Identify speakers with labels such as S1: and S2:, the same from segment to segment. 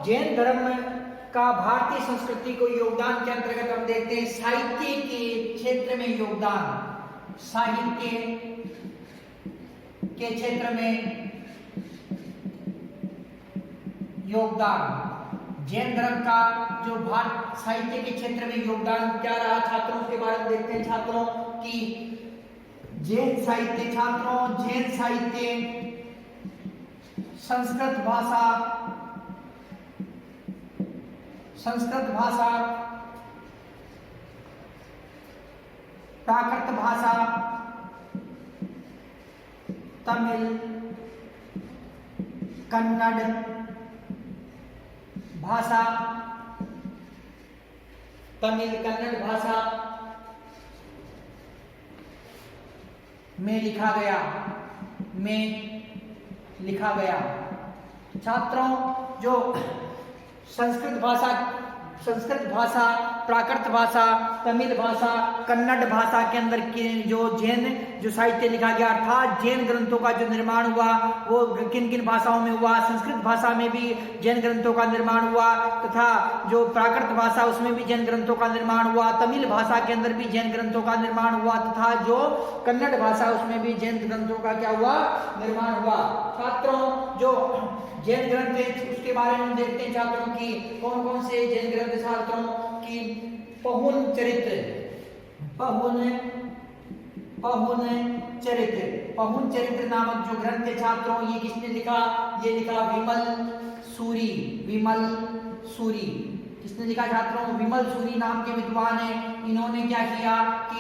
S1: जैन धर्म का भारतीय संस्कृति को योगदान के अंतर्गत हम देखते हैं साहित्य के क्षेत्र में योगदान। साहित्य के क्षेत्र में योगदान। जैन धर्म का जो भारत साहित्य के क्षेत्र में योगदान क्या रहा छात्रों, के बारे में देखते हैं छात्रों की जैन साहित्य। छात्रों जैन साहित्य संस्कृत भाषा, प्राकृत भाषा, तमिल, कन्नड़ भाषा, तमिल कन्नड़ भाषा में लिखा गया। छात्रों जो संस्कृत भाषा, प्राकृत भाषा, तमिल भाषा, कन्नड़ भाषा के अंदर के जो साहित्य लिखा गया अर्थात जैन ग्रंथों का जो निर्माण हुआ वो किन किन भाषाओं में हुआ। संस्कृत भाषा में भी जैन ग्रंथों का निर्माण हुआ तथा जो प्राकृत भाषा उसमें भी जैन ग्रंथों का निर्माण हुआ। तमिल भाषा के अंदर भी जैन ग्रंथों का निर्माण हुआ तथा जो कन्नड़ भाषा उसमें भी जैन ग्रंथों का क्या हुआ, निर्माण हुआ। छात्रों जो जैन ग्रंथ है उसके बारे में देखते हैं छात्रों की कौन कौन से जैन ग्रंथ छात्रों की पहुन चरित्र नामक जो ग्रंथ है छात्रों ये किसने लिखा, ये लिखा विमल सूरी। किसने लिखा छात्रों, विमल सूरी नाम के विद्वान है। इन्होंने क्या किया कि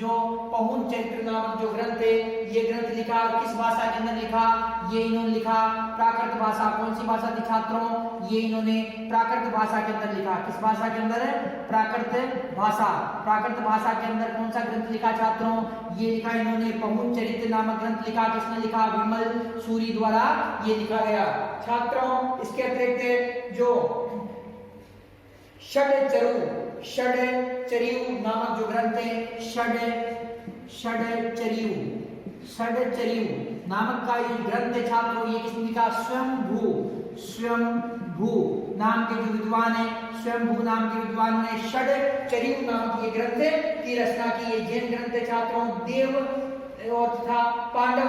S1: जो पहुन चरित्र नामक जो ग्रंथ है ये ग्रंथ लिखा। किस भाषा के अंदर लिखा, ये इन्होंने लिखा प्राकृत भाषा। कौन सी भाषा थी छात्रों, ये इन्होंने प्राकृत भाषा के अंदर लिखा। किस भाषा के अंदर है, प्राकृत भाषा के अंदर कौन सा ग्रंथ लिखा छात्रों, ये लिखा इन्होंने पहुन चरित्र नामक ग्रंथ लिखा। किसने लिखा, विमल सूरी द्वारा ये लिखा गया। छात्रों इसके अतिरिक्त जो षडचर्यु नामक जो ग्रंथ है षडचर्यु नामक का ये ग्रंथ है छात्रों ये किसने लिखा, स्वयंभू नाम के जो विद्वान है, स्वयंभू नाम के विद्वान ने षडचर्यु नामक ये ग्रंथ की रचना की। ये जैन ग्रंथ है छात्रों। देव और तथा पांडव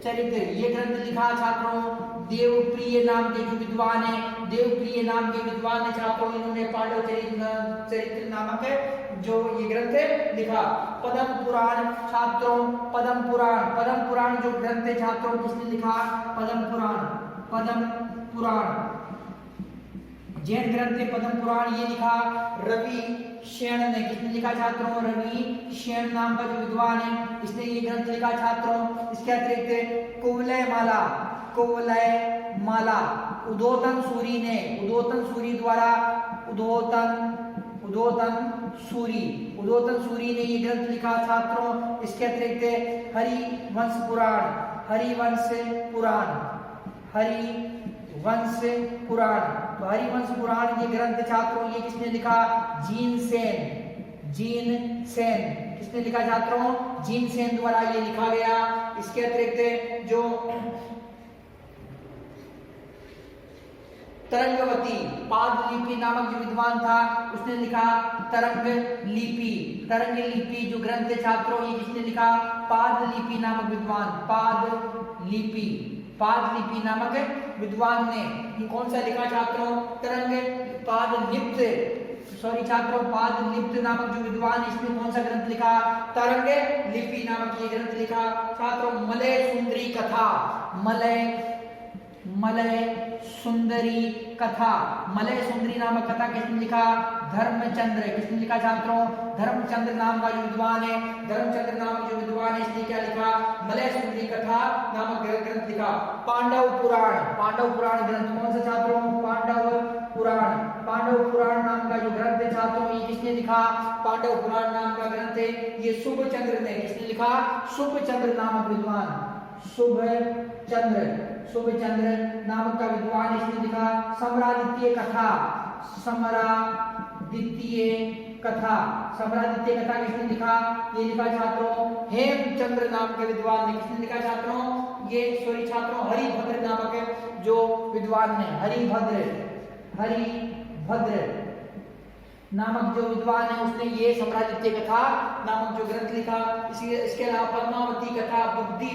S1: चरित्र ये ग्रंथ लिखा छात्रों देवप्रिय नाम के जो विद्वान है, देवप्रिय नाम के विद्वान है छात्रों। इन्होंने पांडव चरित्र नामक जो ये ग्रंथ लिखा। पद्म पुराण छात्रों, पद्म पुराण जो ग्रंथ है छात्रों किसने लिखा, पद्म पुराण जैन ग्रंथ है पद्म पुराण ये लिखा रवि शेण ने। किसने लिखा छात्रों, रवि शेण नाम का जो विद्वान है इसने ये ग्रंथ लिखा छात्रों। इसके अतिरिक्त कुवलय माला उद्योतन सूरी द्वारा उद्योतन सूरी ने ये ग्रंथ लिखा छात्रों। इसके अतिरिक्त हरिवंश पुराण ये ग्रंथ छात्रों ये किसने लिखा, जीन सेन किसने लिखा छात्रों, जीन सेन द्वारा ये लिखा गया। इसके अतिरिक्त जो तरंगवती पादलिपि नामक जो विद्वान था उसने लिखा तरंग लिपि जो ग्रंथ छात्रों ये किसने लिखा, पादलिपि नामक विद्वान पादलिपि नामक विद्वान ने ये कौन सा लिखा छात्रों, पादलिप्त नामक जो विद्वान इसने कौन सा ग्रंथ लिखा, तरंग लिपि नामक ये ग्रंथ लिखा छात्रों। मलय सुंदरी नामक कथा किसने लिखा, धर्मचंद्र। किसने लिखा छात्रों, धर्मचंद्र नाम का जो विद्वान है, धर्मचंद्र नामक जो विद्वान है इसने क्या लिखा, मलय सुंदरी कथा नामक ग्रंथ लिखा। पांडव पुराण ग्रंथ कौन सा छात्रों, पांडव पुराण नाम का जो ग्रंथ है छात्रों ये किसने लिखा, पांडव पुराण नाम का ग्रंथ है ये शुभचंद्र ने। किसने लिखा, शुभचंद्र नामक विद्वान, शुभचंद्र नामक का विद्वान इसने लिखा। सम्रादित्य कथा किसने लिखा, ये लिखा छात्रों हेमचंद्र नाम के विद्वान ने। किसने लिखा छात्रों, ये सॉरी छात्रों हरिभद्र नामक जो विद्वान ने हरिभद्र नामक जो विद्वान है उसने ये सम्राजित्य कथा नामक जो ग्रंथ लिखा। इसके अलावा पद्मावती कथा बुद्धि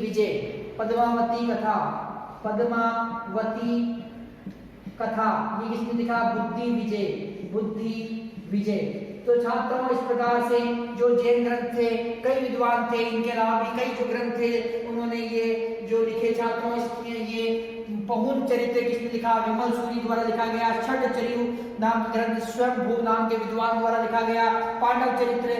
S1: विजय पद्मावती कथा ये किसने लिखा? बुद्धि विजय। तो छात्रों इस प्रकार से जो जैन ग्रंथ थे कई विद्वान थे, इनके अलावा भी कई जो ग्रंथ थे उन्होंने ये जो लिखे छात्रों इसमें ये पहुन चरित्र किसने लिखा? विमल सूरी द्वारा लिखा गया। छठ चरियु नाम ग्रंथ स्वयंभू नाम के विद्वान द्वारा लिखा गया। पांडव चरित्र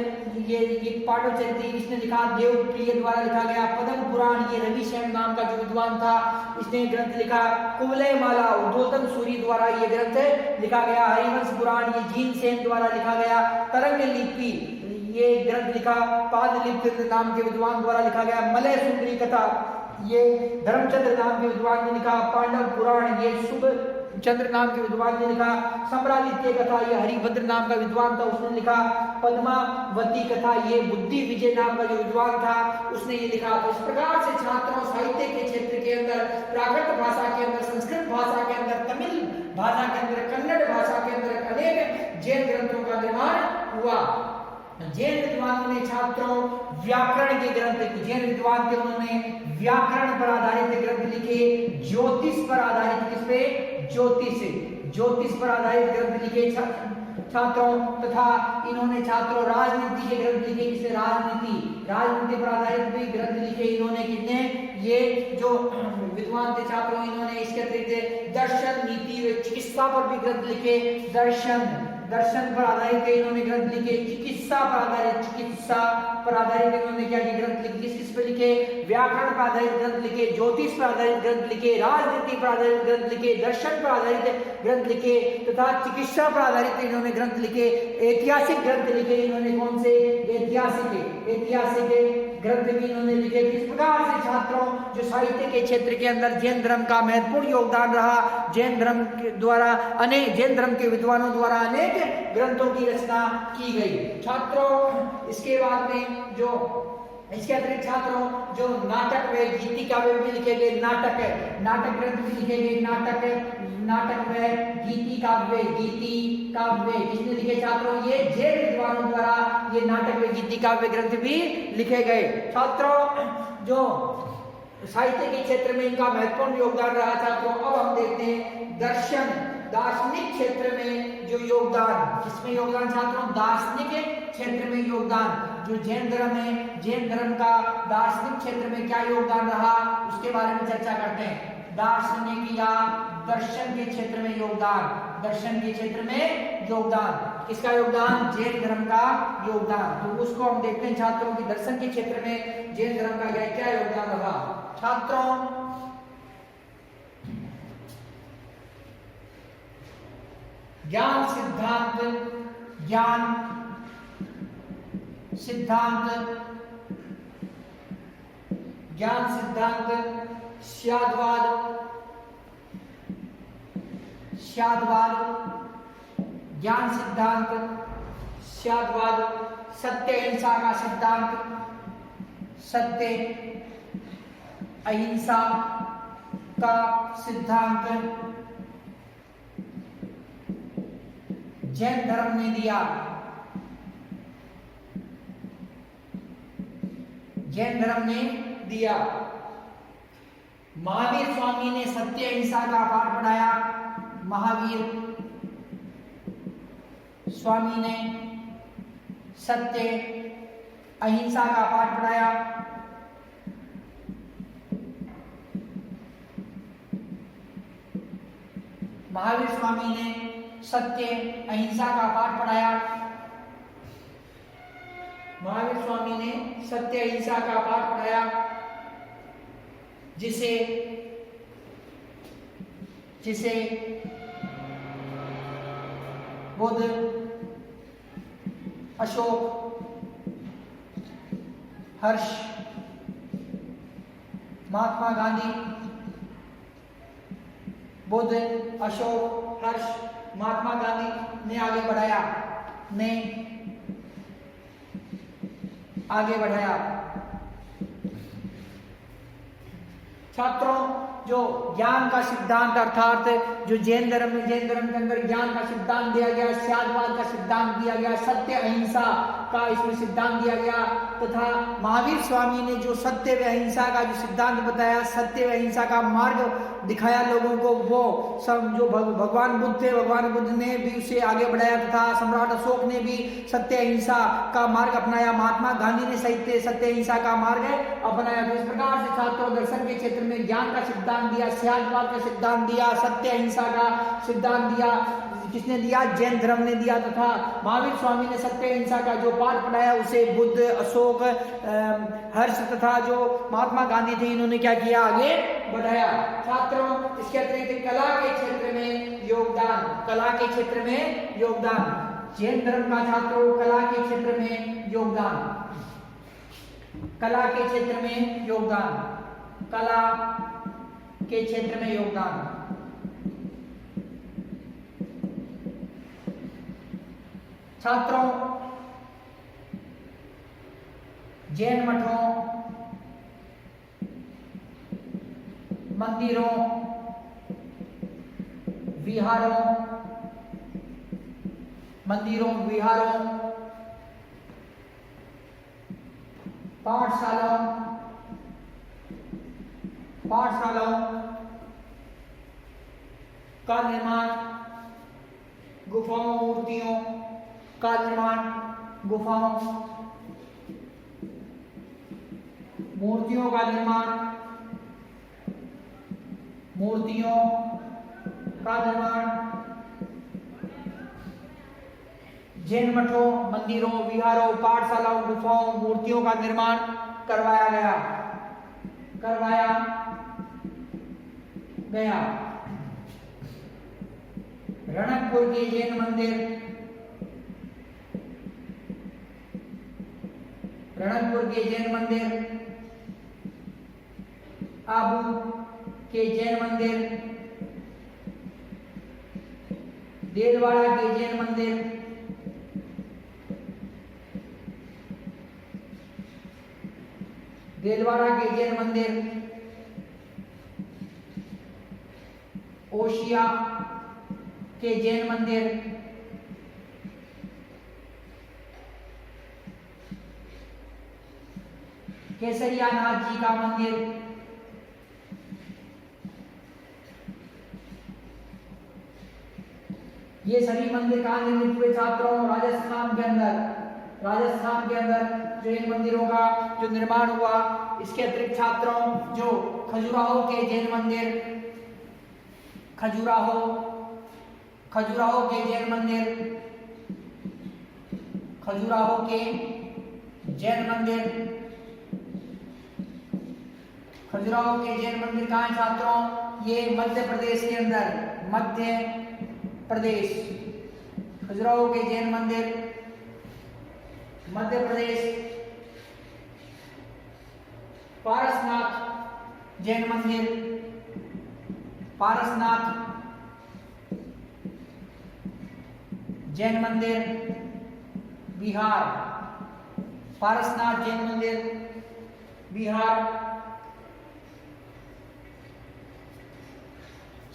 S1: ये पांडव चरित्र किसने लिखा? देवप्रिय द्वारा लिखा गया। पद्म पुराण ये रविशैन नाम का जो विद्वान था इसने ग्रंथ लिखा। कुवलय माला उद्योतन सूरी द्वारा ये ग्रंथ लिखा गया। हरिवंश पुराण ये जीनसेन द्वारा लिखा गया। तरंग लिपि ये ग्रंथ लिखा पादलिप्त नाम के विद्वान द्वारा लिखा गया। मलय सुंदरी कथा ये धर्मचंद्र नाम के विद्वान ने लिखा। पांडव पुराण ये शुभ चंद्र नाम के विद्वान ने लिखा। सम्राजित्य कथा ये हरिभद्र नाम का विद्वान था उसने लिखा। पद्मावती कथा ये बुद्धि विजय नाम का जो विद्वान था उसने ये लिखा। तो इस प्रकार से छात्रों साहित्य के क्षेत्र के अंदर प्राकृत भाषा के अंदर, संस्कृत भाषा के अंदर, तमिल भाषा के अंदर, कन्नड़ भाषा के अंदर अनेक जैन ग्रंथों का निर्माण हुआ। जैन विद्वानों ने छात्रों व्याकरण के ग्रंथ, जैन विद्वान थे उन्होंने व्याकरण पर आधारित ग्रंथ लिखे। ज्योतिष पर आधारित, किस पे? ज्योतिष पर आधारित ग्रंथ लिखे छात्रों। तथा इन्होंने छात्रों राजनीति के ग्रंथ लिखे। किसने? राजनीति पर आधारित भी ग्रंथ लिखे इन्होंने। कितने? ये जो विद्वान थे छात्रों इन्होंने इसके अतिरिक्त दर्शन, नीति व चिकित्सा पर भी ग्रंथ लिखे। दर्शन पर आधारित इन्होंने ग्रंथ लिखे। चिकित्सा पर आधारित इन्होंने क्या किया? ग्रंथ लिखे। किस पर लिखे? व्याकरण पर आधारित ग्रंथ लिखे, ज्योतिष पर आधारित ग्रंथ लिखे, राजनीति पर आधारित ग्रंथ लिखे, दर्शन पर आधारित ग्रंथ लिखे तथा चिकित्सा पर आधारित इन्होंने ग्रंथ लिखे। ऐतिहासिक ग्रंथ लिखे इन्होंने। कौन से? ऐतिहासिक ग्रंथ भी इन्होंने लिखे। इस प्रकार से छात्रों जो साहित्य के क्षेत्र के अंदर जैन धर्म का महत्वपूर्ण योगदान रहा। जैन धर्म के विद्वानों द्वारा अनेक ग्रंथों की रचना की गई। छात्रों इसके बाद में जो इसके अतिरिक्त छात्रों जो नाटक व गीति काव्य भी लिखे गए। नाटक ग्रंथ भी लिखे गए। नाटक व गीति काव्य किसने लिखे छात्रों? ये जैन विद्वानों द्वारा ये नाटक व गीति काव्य ग्रंथ भी लिखे गए। छात्रों जो साहित्य के क्षेत्र में इनका महत्वपूर्ण योगदान रहा छात्रों। अब हम देखते हैं दार्शनिक क्षेत्र में जो योगदान, किसमें योगदान छात्रों? दार्शनिक क्षेत्र में योगदान। जो जैन धर्म है, जैन धर्म का दार्शनिक क्षेत्र में क्या योगदान रहा उसके बारे में चर्चा करते हैं। दार्शनिक या दर्शन के क्षेत्र में योगदान, किसका योगदान? जैन धर्म का योगदान। तो उसको हम देखते हैं छात्रों की दर्शन के क्षेत्र में जैन धर्म का क्या योगदान रहा। छात्रों ज्ञान सिद्धांत स्याद्वाद ज्ञान सिद्धांत स्याद्वाद, सत्य अहिंसा का सिद्धांत, सत्य अहिंसा का सिद्धांत जैन धर्म ने दिया। महावीर स्वामी ने सत्य अहिंसा का पाठ पढ़ाया। महावीर स्वामी ने सत्य अहिंसा का पाठ पढ़ाया। महावीर स्वामी ने सत्य अहिंसा का पाठ पढ़ाया। महावीर स्वामी ने सत्य अहिंसा का पाठ पढ़ाया जिसे बुद्ध, अशोक, हर्ष, महात्मा गांधी, बुद्ध, अशोक, हर्ष, महात्मा गांधी ने आगे बढ़ाया। छात्रों, जो ज्ञान का सिद्धांत अर्थात जो जैन धर्म के अंदर ज्ञान का सिद्धांत दिया गया, स्यादवाद का सिद्धांत दिया गया, सत्य अहिंसा का इसमें सिद्धांत दिया गया, तथा महावीर स्वामी ने जो सत्य व अहिंसा का जो सिद्धांत बताया, सत्य व अहिंसा का मार्ग दिखाया लोगों को, वो सब जो भगवान बुद्ध थे, भगवान बुद्ध ने भी उसे आगे बढ़ाया, तथा सम्राट अशोक ने भी सत्य अहिंसा का मार्ग अपनाया, महात्मा गांधी ने सत्य अहिंसा का मार्ग अपनाया। तो इस प्रकार से छात्रों दर्शन के क्षेत्र में ज्ञान का सिद्धांत दिया, स्यादवाद का सिद्धांत दिया, सत्य अहिंसा का सिद्धांत दिया, किसने दिया? जैन धर्म ने दिया, तथा महावीर स्वामी ने सत्य अहिंसा का जो पाठ पढ़ाया उसे बुद्ध, अशोक, हर्ष तथा जो महात्मा गांधी थे, इन्होंने क्या किया? आगे बढ़ाया। छात्रों, इसके अतिरिक्त कला के क्षेत्र में योगदान, कला के क्षेत्र में योगदान, जैन धर्म का छात्रों कला के क्षेत्र में योगदान, कला के क्षेत्र में योगदान, कला के क्षेत्र में योगदान। छात्रों, जैन मठों, मंदिरों, विहारों, पाठशालाओं का निर्माण, गुफाओं, मूर्तियों का निर्माण, मूर्तियों का निर्माण, जैन मठों, मंदिरों, विहारों, पाठशालाओं, गुफाओं, मूर्तियों का निर्माण करवाया गया। रणकपुर के जैन मंदिर, आबू के जैन मंदिर, देलवाड़ा के जैन मंदिर, ओशिया के जैन मंदिर, केसरिया नाथ जी का मंदिर, ये सभी मंदिर कहाँ निर्मित हुए छात्रों? राजस्थान के अंदर जो इन मंदिरों का जो निर्माण हुआ। इसके अतिरिक्त छात्रों, जो खजुराहो के जैन मंदिर, खजुराहो के जैन मंदिर कहाँ है छात्रों? ये मध्य प्रदेश के अंदर, खजुराहो के जैन मंदिर मध्य प्रदेश। पारसनाथ जैन मंदिर, बिहार, पारसनाथ जैन मंदिर बिहार।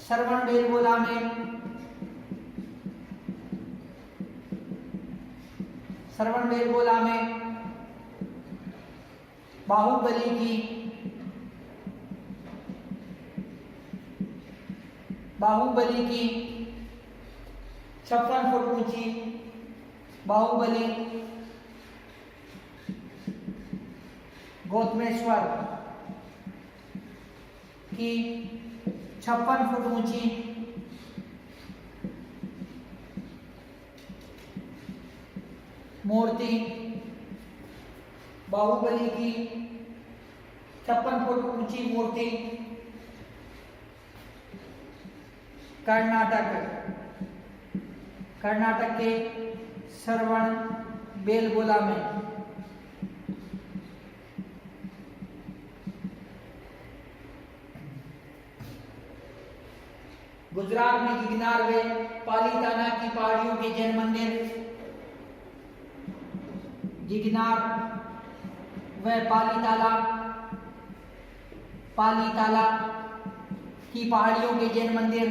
S1: श्रवण बेलगोला में बाहुबली की 56 फुट ऊंची बाहुबली, गौतमेश्वर की 56 फुट ऊंची मूर्ति, बाहुबली की 56 फुट ऊंची मूर्ति कर्नाटक के श्रवण बेलगोला में। गुजरात में गिरनार व पालीताना की पहाड़ियों के जैन मंदिर, गिरनार व पालीताना पालीताला की पहाड़ियों के जैन मंदिर,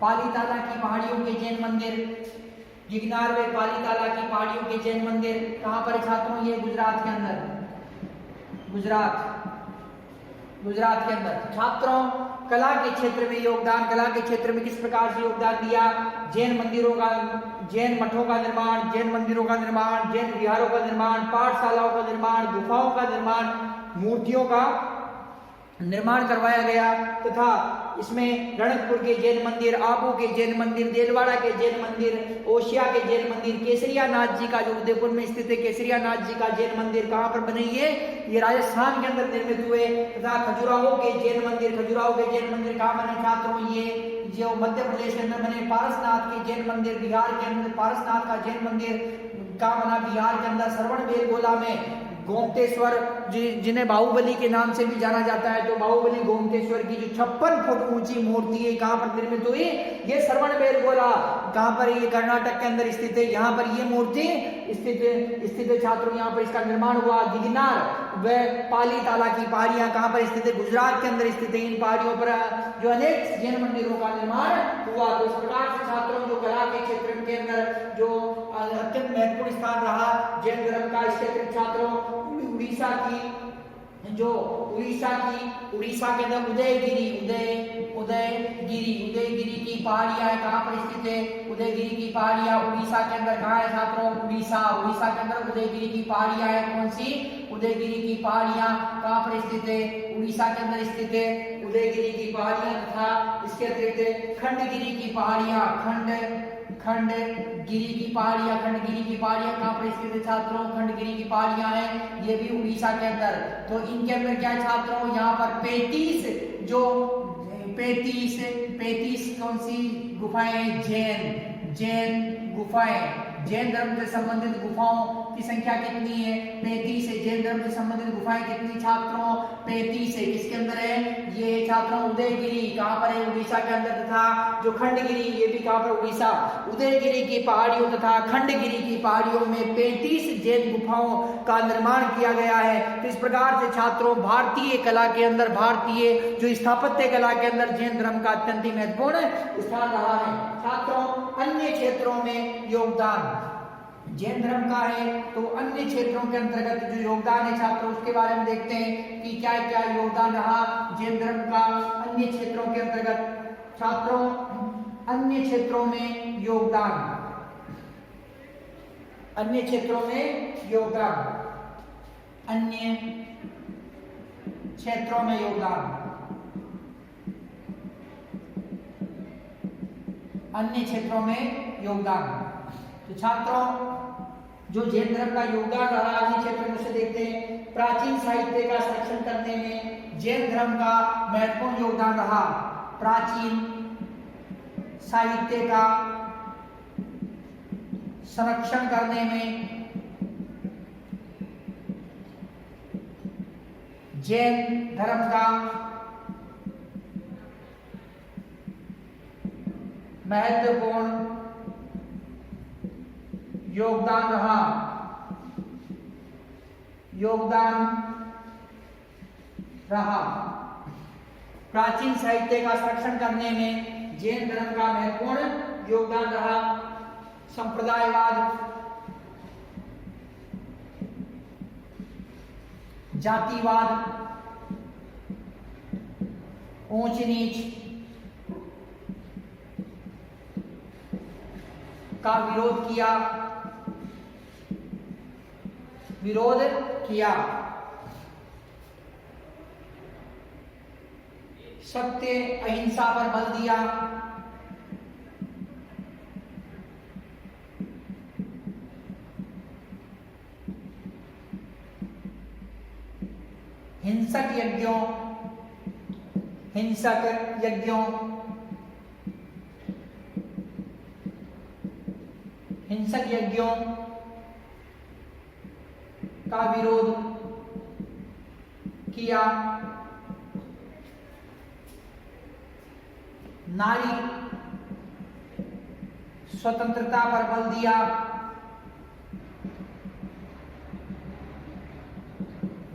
S1: पालीताला की पहाड़ियों के जैन मंदिर, गिरनार व पालीताला की पहाड़ियों के जैन मंदिर कहाँ पर छात्रों? ये गुजरात के अंदर, गुजरात के अंदर। छात्रों कला के क्षेत्र में योगदान, कला के क्षेत्र में किस प्रकार से योगदान दिया? जैन मंदिरों का, जैन मठों का निर्माण, जैन मंदिरों का निर्माण, जैन विहारों का निर्माण, पाठशालाओं का निर्माण, गुफाओं का निर्माण, मूर्तियों का निर्माण करवाया गया तथा इसमें रणकपुर के जैन मंदिर, आबू के जैन मंदिर, देलवाड़ा के जैन मंदिर, ओशिया के जैन मंदिर, केसरिया नाथ जी का जो उदयपुर में स्थित है केसरिया नाथ जी का जैन मंदिर कहाँ पर बने? ये राजस्थान के अंदर निर्मित हुए तथा खजुराहो के जैन मंदिर, खजुराहो के जैन मंदिर कहाँ बने छात्रों? ये जो मध्य प्रदेश के अंदर बने। पारसनाथ के जैन मंदिर, बिहार के अंदर पारसनाथ का जैन मंदिर कहाँ बना? बिहार के अंदर। श्रवणबेलगोला में गोमतेश्वर जिन्हें बाहुबली के नाम से भी जाना जाता है, तो बाहुबली गोमतेश्वर की जो 56 फुट ऊंची मूर्ति है कहां पर निर्मित हुई? ये श्रवणबेलगोला कहां पर? ये कर्नाटक के अंदर स्थित है। यहाँ पर ये मूर्ति स्थित है छात्रों। यहाँ पर इसका निर्माण हुआ। गिरनार व पालीताला की पहाड़ियां कहां पर स्थित है? गुजरात के अंदर स्थित है। इन पहाड़ियों पर जो अनेक जैन मंदिरों का निर्माण हुआ। तो इस प्रकार से छात्रों जो कला के क्षेत्र के अंदर जो अत्यंत महत्वपूर्ण स्थान रहा जैन धर्म का, इसके अतिरिक्त छात्रों उड़ीसा के अंदर उदयगिरी की पहाड़ियां कहाँ पर स्थित है? उदयगिरी की पहाड़ियां उड़ीसा के अंदर कहाँ है छात्रों? उड़ीसा के अंदर उदयगिरी की पहाड़ियां है। कौन सी? उदयगिरी की पहाड़ियां कहाँ पर स्थित है? उड़ीसा के अंदर स्थित है उदयगिरी की पहाड़ियां तथा इसके अतिरिक्त खंडगिरी की पहाड़ियां, खंडगिरी की पहाड़ियां कहाँ पर स्थित है छात्रों? खंडगिरी की पहाड़ियां हैं, ये भी उड़ीसा के अंदर। तो इनके अंदर क्या है छात्रों? यहाँ पर 35 कौन सी गुफाएं? जैन गुफाएं, जैन धर्म से संबंधित गुफाओं की संख्या कितनी है? 35 है। जैन धर्म से संबंधित गुफाएं कितनी छात्रों? 35 है। किसके अंदर है? ये छात्रों उदयगिरी कहाँ पर है? उड़ीसा के अंदर। तथा जो खंडगिरी, ये भी कहाँ पर? उड़ीसा। उदयगिरी की पहाड़ियों तथा खंडगिरी की पहाड़ियों में 35 जैन गुफाओं का निर्माण किया गया है। तो इस प्रकार से छात्रों भारतीय कला के अंदर, भारतीय जो स्थापत्य कला के अंदर जैन धर्म का अत्यंत ही महत्वपूर्ण स्थान रहा है। छात्रों अन्य क्षेत्रों में योगदान जैन धर्म का है, तो अन्य क्षेत्रों के अंतर्गत जो योगदान है छात्रों उसके बारे में देखते हैं कि क्या क्या योगदान रहा जैन धर्म का अन्य क्षेत्रों के अंतर्गत। छात्रों अन्य क्षेत्रों में योगदान, अन्य क्षेत्रों में योगदान, अन्य क्षेत्रों में योगदान, अन्य क्षेत्रों में योगदान। तो छात्रों जो जैन धर्म का योगदान रहा अन्य क्षेत्रों में से देखते हैं। प्राचीन साहित्य का संरक्षण करने में जैन धर्म का महत्वपूर्ण योगदान रहा। प्राचीन साहित्य का संरक्षण करने में जैन धर्म का महत्वपूर्ण योगदान रहा। प्राचीन साहित्य का संरक्षण करने में जैन धर्म का महत्वपूर्ण योगदान रहा। संप्रदायवाद, जातिवाद, ऊंच नीच का विरोध किया। सत्य अहिंसा पर बल दिया। हिंसक यज्ञों का विरोध किया। नारी स्वतंत्रता पर बल दिया,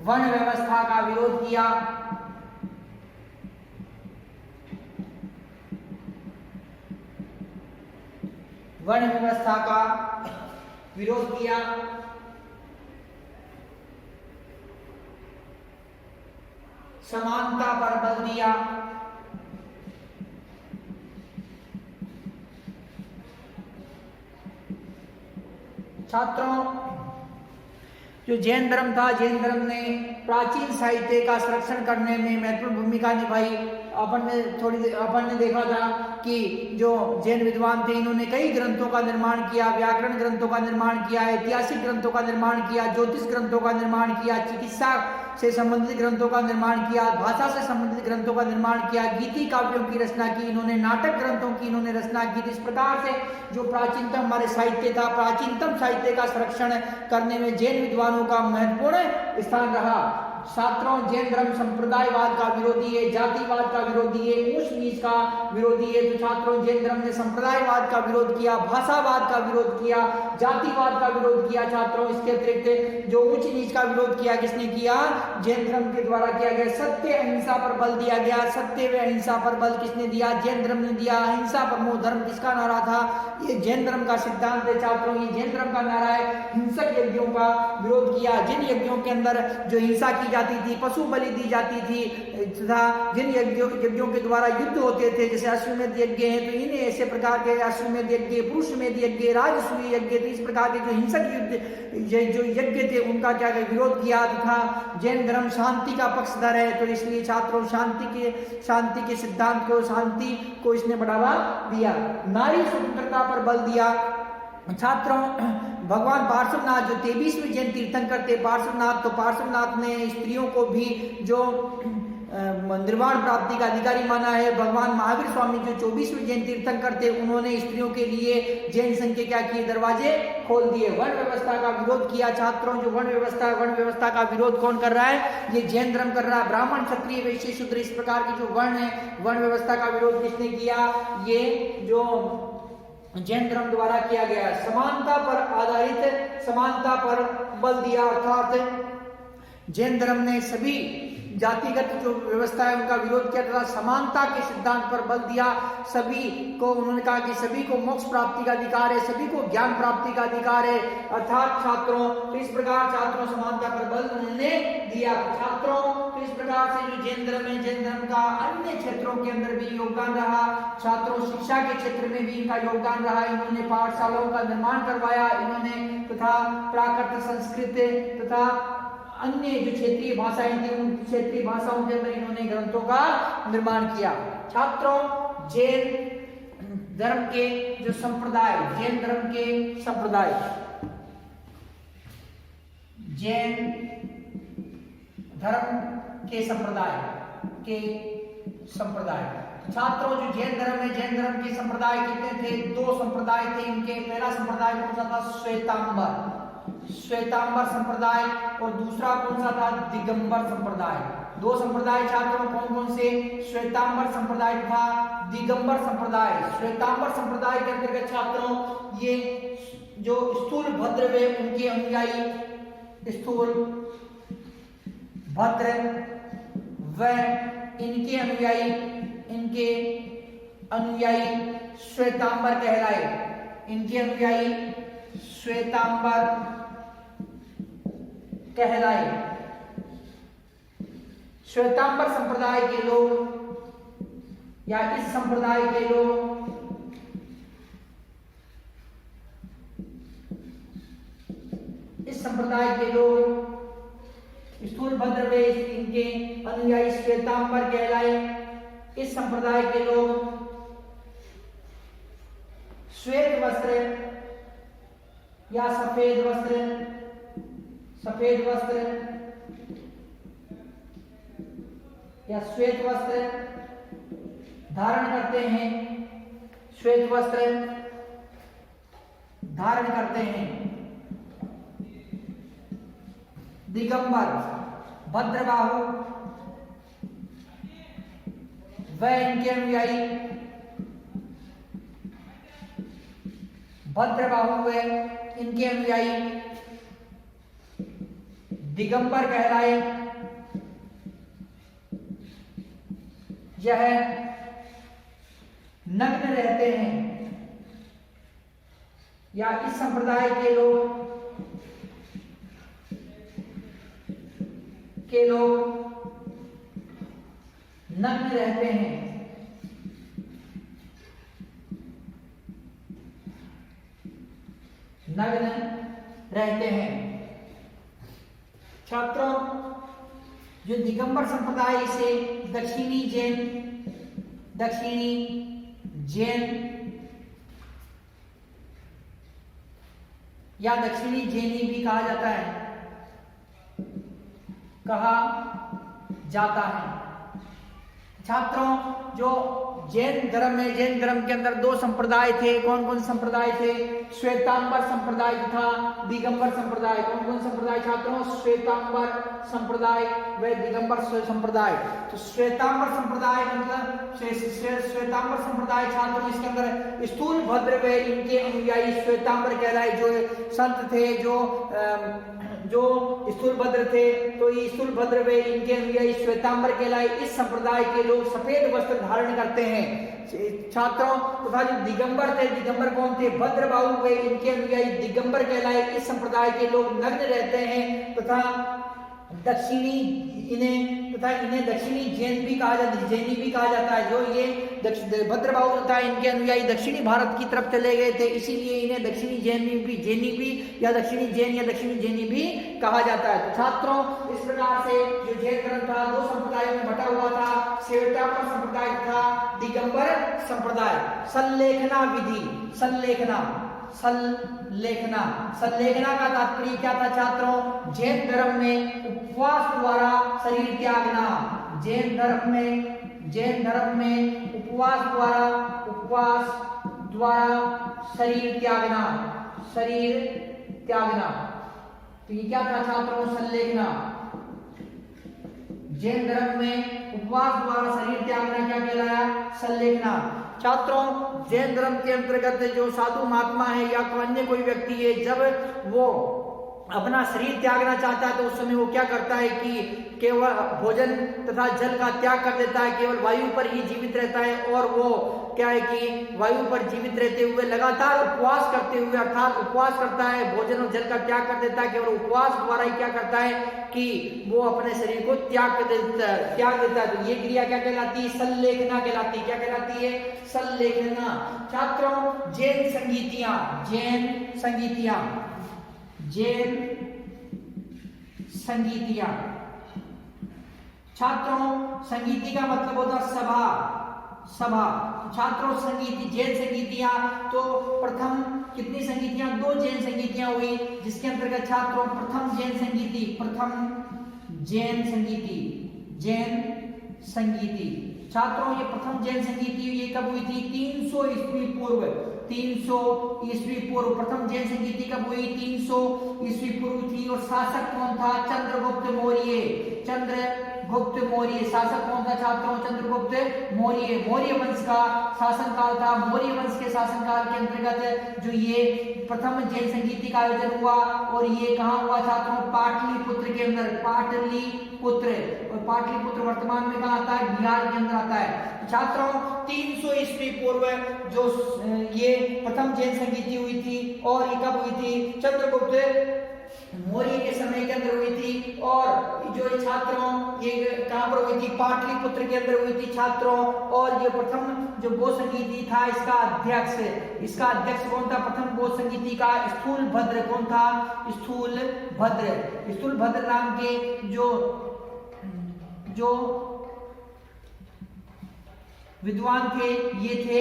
S1: वर्ण व्यवस्था का विरोध किया, वर्ण व्यवस्था का विरोध किया, समानता पर बल दिया, छात्रों जो जैन धर्म था, जैन धर्म ने प्राचीन साहित्य का संरक्षण करने में महत्वपूर्ण भूमिका निभाई। अपन ने देखा था कि जो जैन विद्वान थे इन्होंने कई ग्रंथों का निर्माण किया, व्याकरण ग्रंथों का निर्माण किया, ऐतिहासिक ग्रंथों का निर्माण किया, ज्योतिष ग्रंथों का निर्माण किया, चिकित्सा से संबंधित ग्रंथों का निर्माण किया, भाषा से संबंधित ग्रंथों का निर्माण किया, गीति काव्यों की रचना की इन्होंने, नाटक ग्रंथों की इन्होंने रचना की। इस प्रकार से जो प्राचीनतम हमारे साहित्य था, प्राचीनतम साहित्य का संरक्षण करने में जैन विद्वानों का महत्वपूर्ण स्थान रहा। छात्रों जैन धर्म संप्रदायवाद का विरोधी है, जातिवाद का विरोधी है, ऊंच नीच का विरोधी है। तो छात्रों जैन धर्म ने संप्रदायवाद का विरोध किया, भाषावाद का विरोध किया, जातिवाद का विरोध किया। छात्रों इसके अतिरिक्त जो ऊंच नीच का विरोध किया किसने किया? जैन धर्म के द्वारा किया गया। सत्य अहिंसा पर बल दिया गया। सत्य व अहिंसा पर बल किसने दिया? जैन धर्म ने दिया। अहिंसा परमो धर्म किसका नारा था? ये जैन धर्म का सिद्धांत है। छात्रों ये जैन धर्म का नारा है। हिंसक यज्ञों का विरोध किया, जिन यज्ञों के अंदर जो हिंसा की जाती थी, पशु बलि दी जाती थी तथा जिन यज्ञों के द्वारा युद्ध होते थे, जैसे अश्वमेध यज्ञ है, तो इन्हें ऐसे प्रकार के अश्वमेध यज्ञ, पुरुषमेध यज्ञ, राजसूय यज्ञ, तो इस प्रकार के जो हिंसक युद्ध जो यज्ञ थे उनका क्या विरोध किया तथा जैन धर्म शांति का पक्षधर है। तो इसलिए छात्रों शांति के सिद्धांत को, शांति को इसने बढ़ावा दिया। नारी स्वतंत्रता पर बल दिया। छात्रों भगवान पार्श्वनाथ जो 23वें जैन तीर्थंकर थे, पार्श्वनाथ, तो पार्श्वनाथ ने स्त्रियों को भी जो निर्वाण प्राप्ति का अधिकारी माना है। भगवान महावीर स्वामी जो 24वें जैन तीर्थंकर थे, उन्होंने स्त्रियों के लिए जैन संघ के क्या किए? दरवाजे खोल दिए। वर्ण व्यवस्था का विरोध किया। छात्रों जो वर्ण व्यवस्था का विरोध कौन कर रहा है? ये जैन धर्म कर रहा है। ब्राह्मण, क्षत्रिय, वैश्य, शूद्र, इस प्रकार की जो वर्ण है, वर्ण व्यवस्था का विरोध किसने किया? ये जो जैन धर्म द्वारा किया गया। समानता पर आधारित, समानता पर बल दिया, अर्थात जैन धर्म ने सभी जातिगत जो व्यवस्था है उनका विरोध किया तथा समानता के सिद्धांत पर बल दिया। सभी को उन्होंने कहा कि सभी को मोक्ष प्राप्ति का अधिकार है, सभी को ज्ञान प्राप्ति का अधिकार है। अर्थात छात्रों तो इस प्रकार छात्रों समानता पर बल उन्होंने दिया। छात्रों तो इस प्रकार से जो जैन धर्म है, जैन धर्म का अन्य क्षेत्रों के अंदर भी योगदान रहा। छात्रों शिक्षा के क्षेत्र में भी इनका योगदान रहा। इन्होंने पाठशालाओं का निर्माण करवाया, इन्होंने तथा प्राकृत, संस्कृत तथा अन्य जो क्षेत्रीय भाषाएं थी उन क्षेत्रीय भाषाओं के अंदर इन्होंने ग्रंथों का निर्माण किया। छात्रों जैन धर्म के जो संप्रदाय, जैन धर्म के संप्रदाय, जैन धर्म के संप्रदाय छात्रों जो जैन धर्म है, जैन धर्म के संप्रदाय कितने थे? 2 संप्रदाय थे इनके। पहला संप्रदाय कौन सा था? श्वेतांबर संप्रदाय, और दूसरा कौन सा था? दिगंबर संप्रदाय। 2 संप्रदाय छात्रों कौन कौन से? श्वेतांबर संप्रदाय था दिगंबर संप्रदाय। श्वेतांबर संप्रदाय के अंतर्गत छात्रों ये जो स्थूल भद्र वे उनके अनुयायी, स्थूल भद्र व इनके अनुयायी श्वेतांबर कहलाए। इनके अनुयायी श्वेतांबर कहलाए। श्वेतांबर संप्रदाय के लोग या इस संप्रदाय के लोग स्थूल भद्र वे इनके अनुयायी श्वेतांबर कहलाए। इस संप्रदाय के लोग श्वेत वस्त्र या सफेद वस्त्र या श्वेत वस्त्र धारण करते हैं। श्वेत वस्त्र धारण करते हैं। दिगंबर भद्रबाहु व इनके अनुयायी भद्रबाहु हुए, इनके अनुयायी दिगंबर कहलाए। यह नग्न रहते हैं या इस संप्रदाय के लोग नग्न रहते हैं। नग्न रहते हैं। छात्रों, जो दिगंबर संप्रदाय से दक्षिणी जैन या दक्षिणी जैनी भी कहा जाता है। छात्रों, जो जैन धर्म में, जैन धर्म के अंदर दो संप्रदाय थे। कौन कौन संप्रदाय थे? श्वेतांबर संप्रदाय तथा दिगंबर संप्रदाय। कौन कौन संप्रदाय छात्रों? श्वेतांबर संप्रदाय व दिगंबर संप्रदाय। तो श्वेतांबर संप्रदाय मतलब श्वेतांबर संप्रदाय छात्रों, इसके अंदर स्थूल भद्र व इनके अनुयायी श्वेतांबर कहलाए। जो संत थे, जो स्थूलभद्र थे, तो ये स्थूलभद्र वे इनके अनुयायी श्वेतांबर कहलाए। इस संप्रदाय के लोग सफेद वस्त्र धारण करते हैं। छात्रों, तथा जो दिगंबर थे, दिगंबर कौन थे? भद्रबाहु वे इनके अनुयायी दिगंबर कहलाए। इस संप्रदाय के लोग नग्न रहते हैं तथा इन्हें दक्षिणी जैन भी कहा जाता है, जैनी भी कहा जाता है। जो ये भद्रबाहु तथा इनके अनुयायी दक्षिणी भारत की तरफ चले गए थे, इसीलिए इन्हें दक्षिणी जैनी भी या दक्षिणी जैन या दक्षिणी जैनी भी कहा जाता है। तो छात्रों, इस प्रकार से जो जैन धर्म था दो संप्रदायों में बटा हुआ था, श्वेतांबर संप्रदाय था दिगंबर संप्रदाय। संलेखना विधि, संलेखना का तात्पर्य क्या था छात्रों? जैन धर्म में उपवास द्वारा शरीर त्यागना। जैन धर्म में उपवास द्वारा शरीर त्यागना। तो ये क्या था छात्रों? संलेखना। जैन धर्म में उपवास द्वारा शरीर त्यागना क्या कहलाया? संलेखना। छात्रों, जैन धर्म के अंतर्गत जो साधु महात्मा है या अन्य कोई व्यक्ति है, जब वो अपना शरीर त्यागना चाहता है तो उस समय वो क्या करता है कि केवल भोजन तथा जल का त्याग कर देता है, केवल वायु पर ही जीवित रहता है। और वो क्या है कि वायु पर जीवित रहते हुए लगातार उपवास करते हुए, अर्थात उपवास करता है, भोजन और जल का त्याग कर देता है। केवल उपवास द्वारा ही क्या करता है कि वो अपने शरीर को त्याग देता है। तो ये क्रिया क्या कहलाती है? संलेखना कहलाती है। क्या कहलाती है? संलेखना। छात्रों, जैन संगीतियां। छात्रों, संगीति का मतलब होता है सभा। छात्रों, जैन संगीतियां, तो प्रथम कितनी संगीतियां? दो जैन संगीतियां हुई, जिसके अंतर्गत छात्रों प्रथम जैन संगीति। छात्रों, ये प्रथम जैन संगीति ये कब हुई थी? 300 ईस्वी पूर्व प्रथम जैन संगीति कब हुई? 300 ईस्वी पूर्व थी। और शासक कौन था? चंद्रगुप्त मौर्य। शासक कौन था छात्रों? चंद्रगुप्त मौर्य वंश का शासनकाल था। मौर्य वंश के शासनकाल के अंतर्गत जो ये प्रथम जैन संगीति का आयोजन हुआ। और ये कहाँ हुआ छात्रों? पाटलिपुत्र के अंदर। पाटलिपुत्र वर्तमान में कहाँ आता है? बिहार के अंदर आता है। छात्रों, 300 ईस्वी पूर्व जो ये प्रथम जैन संगीति हुई थी, और ये कब हुई थी? चंद्रगुप्त मौर्य के समय के अंदर हुई थी। और जो छात्रों ये कहां पर हुई थी? पाटलिपुत्र के अंदर हुई थी छात्रों। और ये प्रथम जो गो संगीति था, इसका अध्यक्ष कौन था? प्रथम गो संगीति का स्थूलभद्र कौन था? स्थूलभद्र नाम के जो विद्वान थे, ये थे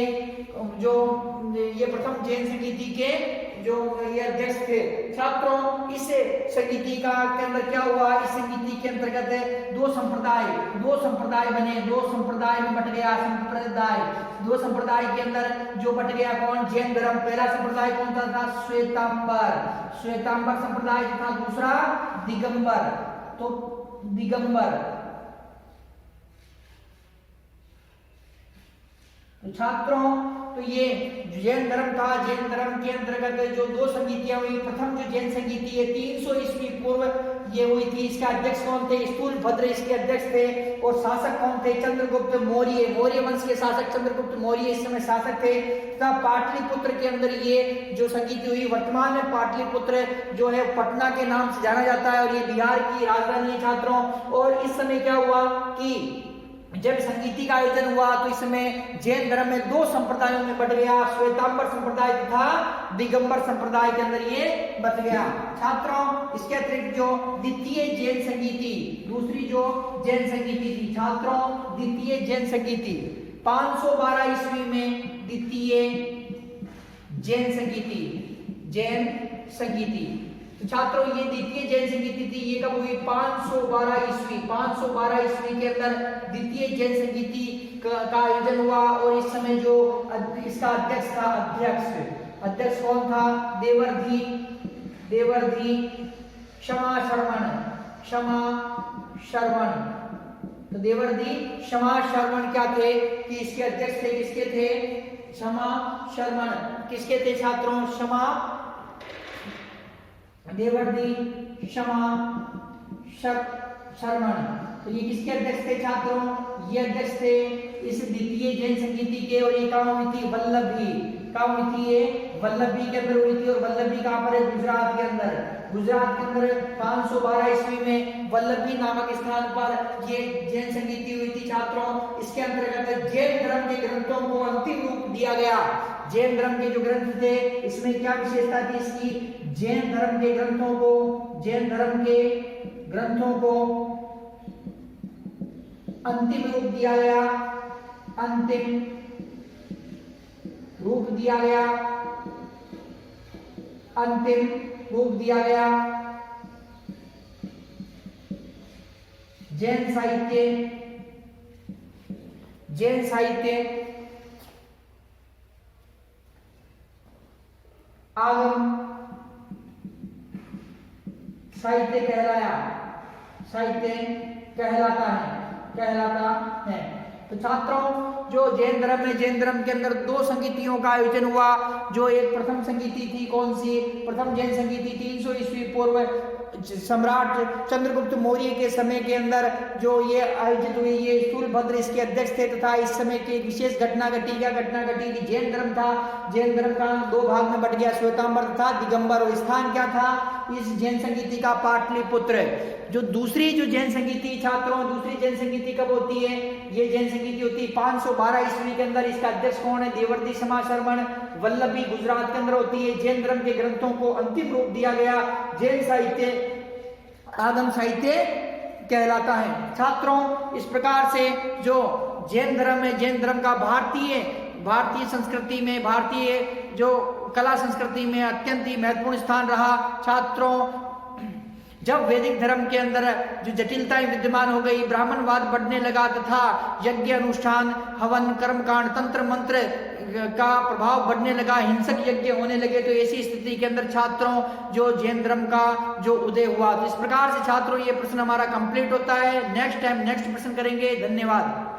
S1: जो ये प्रथम जैन संगीति के जो ये अध्यक्ष थे। छात्रों, इस संगीति का के अंदर क्या हुआ? इस संगीति के अंतर्गत दो संप्रदाय बने। दो संप्रदाय में बट गया संप्रदाय। दो संप्रदाय के अंदर जो बट गया कौन? जैन धर्म। पहला संप्रदाय कौन था? श्वेतांबर संप्रदाय तथा दूसरा दिगंबर। तो दिगंबर तो छात्रों, तो ये जैन धर्म था। जैन धर्म के अंतर्गत जो दो संगीतियां हुई, प्रथम जो जैन संगीति है 300 ईस्वी पूर्व ये हुई थी। इसके अध्यक्ष कौन थे? स्थूलभद्र इसके अध्यक्ष थे। और शासक कौन थे? चंद्रगुप्त मौर्य, मौर्य वंश के शासक चंद्रगुप्त मौर्य इस समय शासक थे। तथा पाटलिपुत्र के अंदर ये जो संगीति हुई, वर्तमान में पाटलिपुत्र जो है पटना के नाम से जाना जाता है और ये बिहार की राजधानी है छात्रों। और इस समय क्या हुआ कि जब संगीति का आयोजन हुआ तो इस समय जैन धर्म में दो संप्रदायों में बट गया, श्वेतांबर संप्रदाय तथा दिगंबर संप्रदाय के अंदर ये बट गया। छात्रों, इसके अतिरिक्त जो द्वितीय जैन संगीति, दूसरी जो जैन संगीति थी छात्रों, द्वितीय जैन संगीति 512 ईस्वी में द्वितीय जैन संगीति, जैन संगीति। तो छात्रों, ये द्वितीय जैन संगीति थी, ये कब हुई? 512 ईस्वी। 512 ईस्वी के अंदर द्वितीय जैन संगीति का आयोजन हुआ। और इस समय जो इसका अध्यक्ष था, अध्यक्ष कौन था? देवर्धि क्षमा शर्मण। तो देवर्धि क्षमा शर्मण क्या थे कि इसके अध्यक्ष थे? किसके थे? क्षमा शर्मण। किसके थे छात्रों? देवर्धि क्षमा शर्मण। तो ये किसके अध्यक्ष थे छात्रों? ये अध्यक्ष थे इस द्वितीय जैन संगीति के। और ये कहाँ हुई थी? वल्लभी। कहाँ हुई थी? ये वल्लभी के अंदर हुई थी। और वल्लभी कहाँ पर है? गुजरात के अंदर। गुजरात के अंदर 512 ईस्वी में वल्लभी नामक स्थान पर ये जैन संगीति हुई थी छात्रों। इसके अंतर्गत जैन धर्म के ग्रंथों को अंतिम रूप दिया गया। जैन धर्म के जो ग्रंथ थे इसमें क्या विशेषता थी इसकी? जैन धर्म के ग्रंथों को अंतिम रूप दिया गया। जैन साहित्य आगम साहित्य कहलाता है। तो छात्रों, जो जैन धर्म के अंदर दो संगीतियों का आयोजन हुआ। जो एक प्रथम संगीति थी, कौन सी? प्रथम जैन संगीति 300 ईस्वी पूर्व सम्राट चंद्रगुप्त मौर्य के समय के अंदर जो ये आयोजित हुई। ये स्थूलभद्र इसके अध्यक्ष थे तथा इस समय की एक विशेष घटना घटी। क्या घटना घटी? जैन धर्म था, जैन धर्म का दो भाग में बट गया, श्वेतांबर तथा दिगंबर। और स्थान क्या था इस जैन संगीति का? पाटलिपुत्र। जो दूसरी जो जैन संगीति छात्रों, दूसरी जैन संगीति कब होती है? ये जैन संगीति होती है 512 ईस्वी के अंदर। इसका अध्यक्ष कौन है? देवर्धि क्षमा शर्मण। वल्लभी गुजरात के अंदर होती है। जैन धर्म के ग्रंथों को अंतिम रूप दिया गया। जैन साहित्य आगम साहित्य कहलाता है। छात्रों, इस प्रकार से जो जैन धर्म है, जैन धर्म का भारतीय संस्कृति में, भारतीय जो कला संस्कृति में अत्यंत ही महत्वपूर्ण स्थान रहा। छात्रों, जब वैदिक धर्म के अंदर जो जटिलताएं विद्यमान हो गई, ब्राह्मणवाद बढ़ने लगा तथा यज्ञ अनुष्ठान, हवन, कर्मकांड, तंत्र मंत्र का प्रभाव बढ़ने लगा, हिंसक यज्ञ होने लगे, तो ऐसी स्थिति के अंदर छात्रों जो जैन धर्म का जो उदय हुआ। तो इस प्रकार से छात्रों ये प्रश्न हमारा कंप्लीट होता है। नेक्स्ट टाइम नेक्स्ट प्रश्न करेंगे। धन्यवाद।